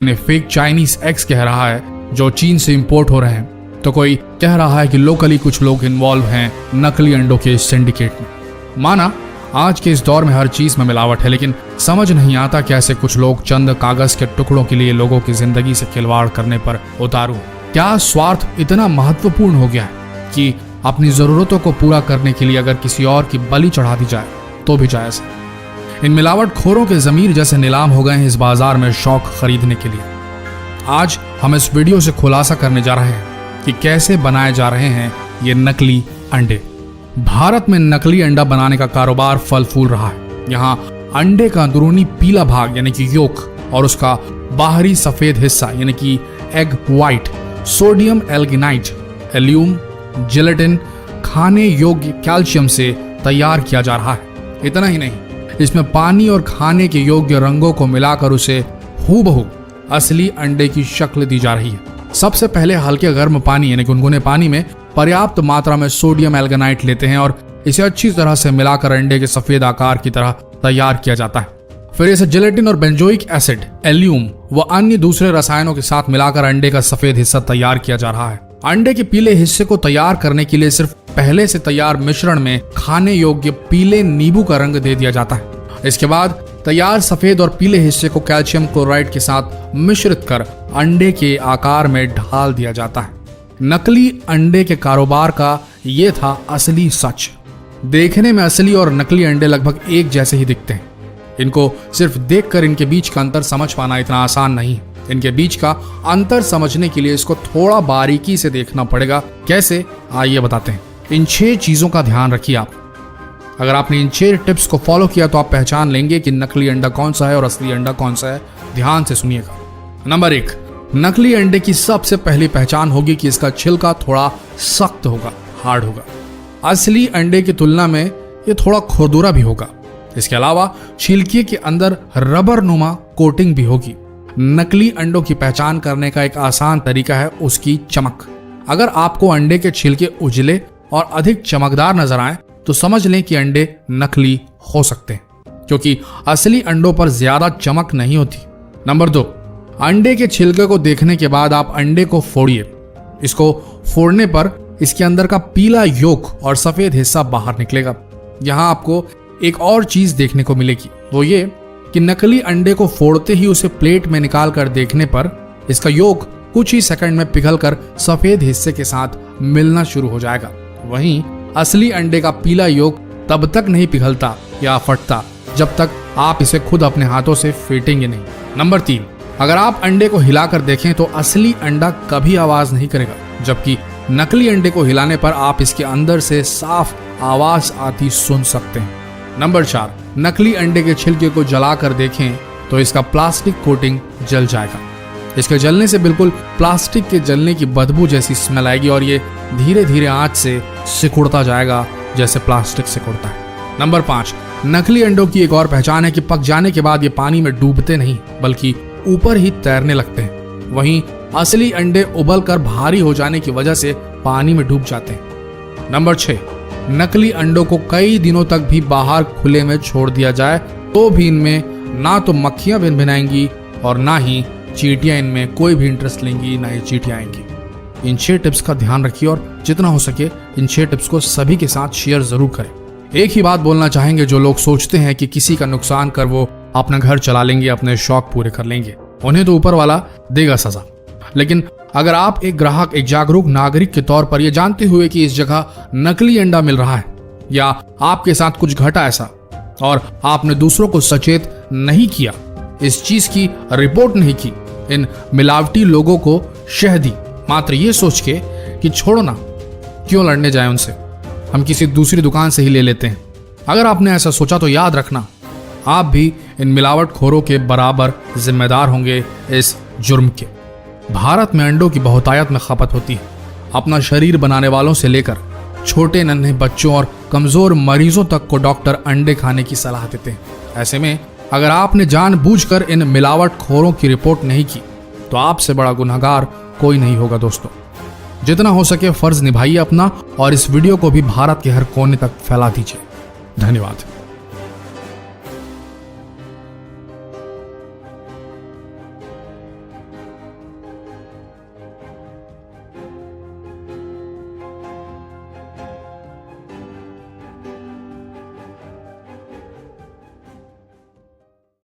ने fake Chinese eggs कह रहा है जो चीन से इंपोर्ट हो रहे हैं, तो कोई कह रहा है कि लोकली कुछ लोग इन्वॉल्व हैं नकली अंडों के सिंडिकेट में। माना आज के इस दौर में हर चीज में मिलावट है, लेकिन समझ नहीं आता कैसे कुछ लोग चंद कागज के टुकड़ों के लिए लोगों की जिंदगी से खिलवाड़ करने पर उतारू। क्या स्वार्थ इतना महत्वपूर्ण हो गया है कि अपनी जरूरतों को पूरा करने के लिए अगर किसी और की बलि चढ़ा दी जाए तो भी जायज है। इन मिलावट खोरों के जमीर जैसे नीलाम हो गए हैं इस बाजार में शौक खरीदने के लिए। आज हम इस वीडियो से खुलासा करने जा रहे हैं कि कैसे बनाए जा रहे हैं ये नकली अंडे। भारत में नकली अंडा बनाने का कारोबार फल फूल रहा है। यहाँ अंडे का अंदरूनी पीला भाग यानी कि योक और उसका बाहरी सफेद हिस्सा यानी कि एग व्हाइट सोडियम एल्गिनाइट, एल्यूम, जेलेटिन खाने योग्य कैल्शियम से तैयार किया जा रहा है। इतना ही नहीं, इसमें पानी और खाने के योग्य रंगों को मिलाकर उसे हूबहू असली अंडे की शक्ल दी जा रही है। सबसे पहले हल्के गर्म पानी यानी गुनगुने पानी में पर्याप्त मात्रा में सोडियम एल्गिनाइट लेते हैं और इसे अच्छी तरह से मिलाकर अंडे के सफेद आकार की तरह तैयार किया जाता है। फिर इसे जेलेटिन और बेंजोइक एसिड, एल्यूम व अन्य दूसरे रसायनों के साथ मिलाकर अंडे का सफेद हिस्सा तैयार किया जा रहा है। अंडे के पीले हिस्से को तैयार करने के लिए सिर्फ पहले से तैयार मिश्रण में खाने योग्य पीले नींबू का रंग दे दिया जाता है। इसके बाद तैयार सफेद और पीले हिस्से को कैल्शियम क्लोराइड के साथ मिश्रित कर अंडे के आकार में ढाल दिया जाता है। नकली अंडे के कारोबार का ये था असली सच। देखने में असली और नकली अंडे लगभग एक जैसे ही दिखते हैं। इनको सिर्फ देखकर इनके बीच का अंतर समझ पाना इतना आसान नहीं है। इनके बीच का अंतर समझने के लिए इसको थोड़ा बारीकी से देखना पड़ेगा। कैसे, आइए बताते हैं। इन 6 चीजों का ध्यान रखिए आप। अगर आपने इन 6 टिप्स को फॉलो किया तो आप पहचान लेंगे कि नकली अंडा कौन सा है और असली अंडा कौन सा है। ध्यान से सुनिएगा। नंबर 1, नकली अंडे की सबसे पहली पहचान होगी कि इसका छिलका थोड़ा सख्त होगा, हार्ड होगा। असली अंडे की तुलना में ये थोड़ा खुरदुरा भी होगा। इसके अलावा छिलके के अंदर रबर नुमा कोटिंग भी होगी। नकली अंडों की पहचान करने का एक आसान तरीका है उसकी चमक। अगर आपको अंडे के छिलके उजले और अधिक चमकदार नजर आए तो समझ लें कि अंडे नकली हो सकते हैं, क्योंकि असली अंडों पर ज्यादा चमक नहीं होती। नंबर 2, अंडे के छिलके को देखने के बाद आप अंडे को फोड़िए। इसको फोड़ने पर इसके अंदर का पीला योक और सफेद हिस्सा बाहर निकलेगा। यहाँ आपको एक और चीज देखने को मिलेगी, वो ये कि नकली अंडे को फोड़ते ही उसे प्लेट में निकाल कर देखने पर इसका योक कुछ ही सेकंड में पिघलकर सफेद हिस्से के साथ मिलना शुरू हो जाएगा। वहीं असली अंडे का पीला योक तब तक नहीं पिघलता या फटता जब तक आप इसे खुद अपने हाथों से फेंटेंगे नहीं। नंबर 3, अगर आप अंडे को हिलाकर देखें तो असली अंडा कभी आवाज नहीं करेगा, जबकि नकली अंडे को हिलाने पर आप इसके अंदर से साफ आवाज आती सुन सकते हैं। नंबर 4, नकली अंडे के छिलके को जलाकर देखें तो इसका प्लास्टिक कोटिंग जल जाएगा। इसके जलने से बिल्कुल प्लास्टिक के जलने की बदबू जैसी स्मेल आएगी और ये धीरे धीरे आंच से सिकुड़ता जाएगा जैसे प्लास्टिक सिकुड़ता है। नंबर 5, नकली अंडों की एक और पहचान है कि पक जाने के बाद ये पानी में डूबते नहीं बल्कि ऊपर ही तैरने लगते हैं। वहीं असली अंडे उबल कर भारी हो जाने की वजह से पानी में डूब जाते हैं। नंबर 6, नकली अंडों को कई दिनों तक भी बाहर खुले में छोड़ दिया जाए तो भी इनमें ना तो मक्खियां भिनभिनाएंगी और ना ही चींटियां इनमें कोई भी इंटरेस्ट लेंगी, ना ही चींटियां आएंगी। इन 6 टिप्स का ध्यान रखिए और जितना हो सके इन 6 टिप्स को सभी के साथ शेयर जरूर करें। एक ही बात बोलना चाहेंगे, जो लोग सोचते हैं कि किसी का नुकसान कर वो अपना घर चला लेंगे, अपने शौक पूरे कर लेंगे, उन्हें तो ऊपर वाला देगा सजा। लेकिन अगर आप एक ग्राहक, एक जागरूक नागरिक के तौर पर यह जानते हुए कि इस जगह नकली अंडा मिल रहा है या आपके साथ कुछ घटा ऐसा और आपने दूसरों को सचेत नहीं किया, इस चीज की रिपोर्ट नहीं की, इन मिलावटी लोगों को शह दी मात्र ये सोच के कि छोड़ो ना, क्यों लड़ने जाए उनसे, हम किसी दूसरी दुकान से ही ले लेते हैं। अगर आपने ऐसा सोचा तो याद रखना, आप भी इन मिलावट खोरों के बराबर जिम्मेदार होंगे इस जुर्म के। भारत में अंडों की बहुतायत में खपत होती है। अपना शरीर बनाने वालों से लेकर छोटे नन्हे बच्चों और कमजोर मरीजों तक को डॉक्टर अंडे खाने की सलाह देते हैं। ऐसे में अगर आपने जानबूझकर इन मिलावट खोरों की रिपोर्ट नहीं की तो आपसे बड़ा गुनहगार कोई नहीं होगा। दोस्तों, जितना हो सके फर्ज निभाइए अपना और इस वीडियो को भी भारत के हर कोने तक फैला दीजिए। धन्यवाद।